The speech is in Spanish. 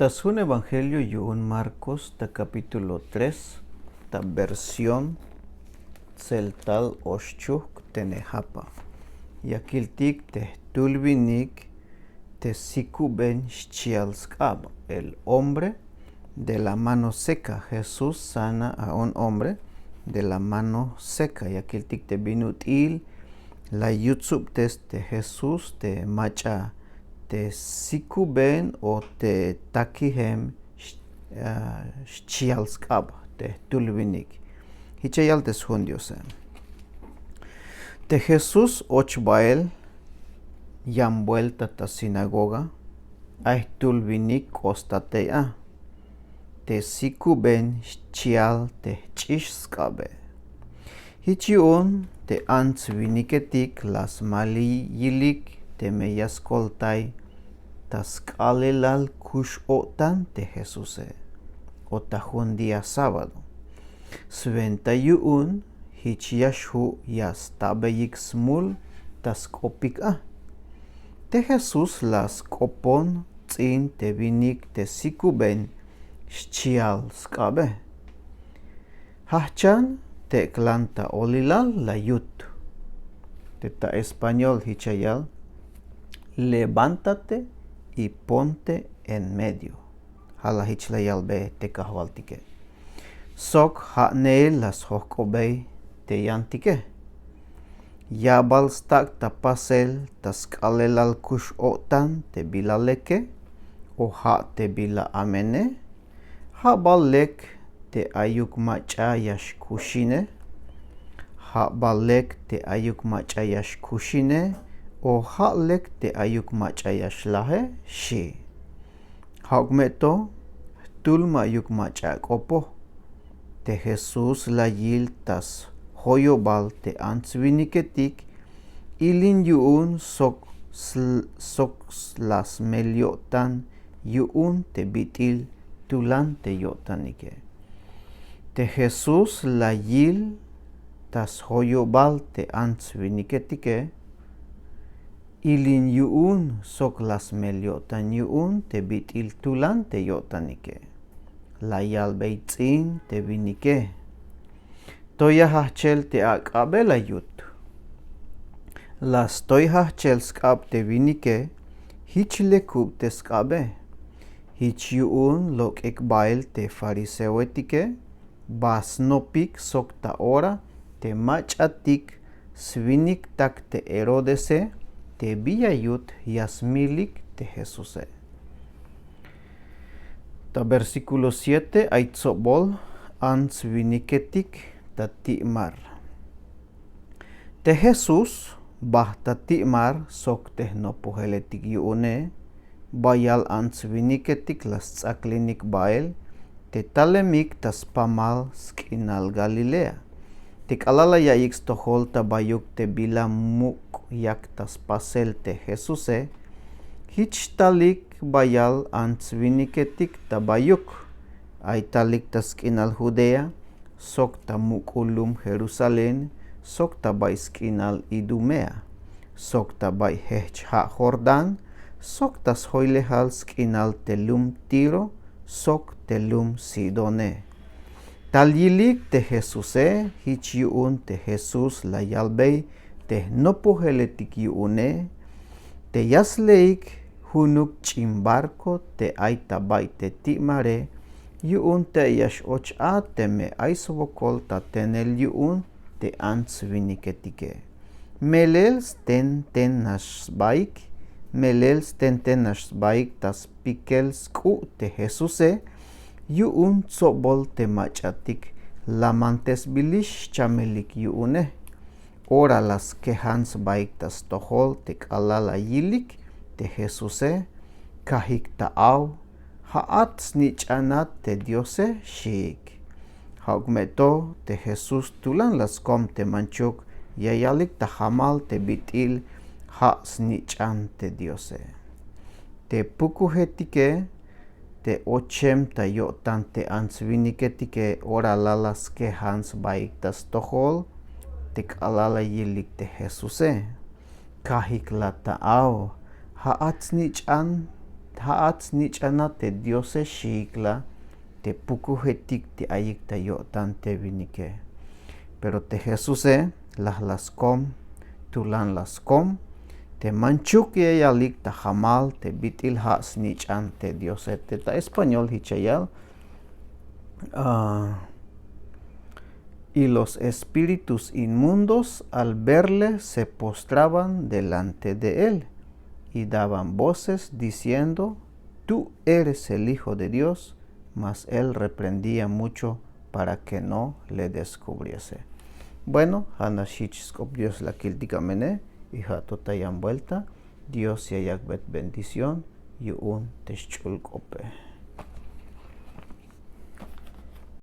Tas un evangelio y un Marcos ta capítulo 3 ta versión celtal oshchuk tenejapa. Yakiltik te tulvinik te sikuben shchialskab. El hombre de la mano seca. Jesús sana a un hombre de la mano seca. Yakiltik te binutil la yutsub de Jesús te macha. Te sikuben o te takihem shchialskab te tulvinik. Hichayal te shundiose. Te Jesús ochbael yam vuelta ta sinagoga ay tulvinik ostatea. Te sikuben shchial te chishskabe. Hichiun te antsviniketik las mali yilik te meyaskoltai taskalelal kush otan te Jesuse. Otahun día sábado. Sventayun hichiashu yas tabeyik smul taskopik te Jesús las kopon tzin te vinik te sikuben shchial skabe. Hachan te klanta olilal la yut. Teta español hichayal. Levántate y ponte en medio. Hala hichlayal be te kahwaltike. Sok ha ne las hokobei te yantike. Yabal stak tapasel taskalelal kush otan te bilaleke. O ha te bila amene. Ha balek te ayuk macha yash kushine. Ha balek te ayuk macha yash kushine. O halek te ayuk machayash lahe shi. Haugmeto tulma ayuk machak opo. Te Jesús la yil tas hoyobal te antsviniketik. Ilin yuun sok las meliotan yuun te bitil tulan te yotanike. Te Jesús la yil tas hoyobal te antsviniketike. Ilin yuun sok las meliotan yuun te bitil tulan te yotanike. La yal beitzin te vinike. Toya hachel te akabe la yut. Las toy hachel skab te vinike. Hich lekub te skabe. Hich yuun lok ekbail te fariseuetike. Bas nopik sok ta ora te machatik svinik tak te Herodese. Te biyayut yasmilik te Jesuse. Ta versículo 7 aitzobol ansviniketik ta ti'mar. Te Jesús bah ta ti'mar sok tehnopuheletik yuune. Bayal ansviniketik las tzaklinik bael. Te talemik tas pamal skinal Galilea. Tik alala yaik stohol ta bayuk te bila muk yak tas pasel te Jesuse. Hich talik bayal antsviniketik ta bayuk. Ay talik tas kinal Judea. Sok ta mukulum Jerusalén. Sok ta bay skinal Idumea. Sok ta bay hechha Jordan. Sok tas hoylehal skinal telum Tiro. Sok telum Sidone. Talyilik te Jesuse, hich yuun te Jesús la yalbei, te nopuheletik yuune, te yasleik hunuk chimbarco te aitabay te ti'mare, yuun te yash och'a te me aisvokol ta tenel yuun te antsviniketike. Melel sten nashbaik, melel sten nashbaik tas pikel sku te Jesuse, yuun tsobol te machatik lamantes bilish chamelik yuune. Ora las kehans baik tas tohol te kalala yilik te Jesuse. Kahik taaw haat snichanat te Diose shik. Haugmeto te Jesus tulan las kom te manchuk yayalik ta hamal te bitil ha snichan te Diose. Te pukuhetike. Te ochem ta yotan te antsviniketike ora lalas ke hans baik tas tohol. Te kalala yilik te Jesuse. Kahik la taaw. Haat snichan haats nichana te Diose shikla te pukujetik te ayik te yotan te vinike. Pero te Jesús laskom, tulan laskom, te manchuk yalik ta jamal te bitil haats nichan te Diose te ta español hichayal. Y los espíritus inmundos al verle se postraban delante de él y daban voces diciendo, tú eres el Hijo de Dios, mas él reprendía mucho para que no le descubriese. Bueno, hanashichskop Dios la kiltikamene, hija totayan vuelta, Dios yayak bet bendición y un techulkope.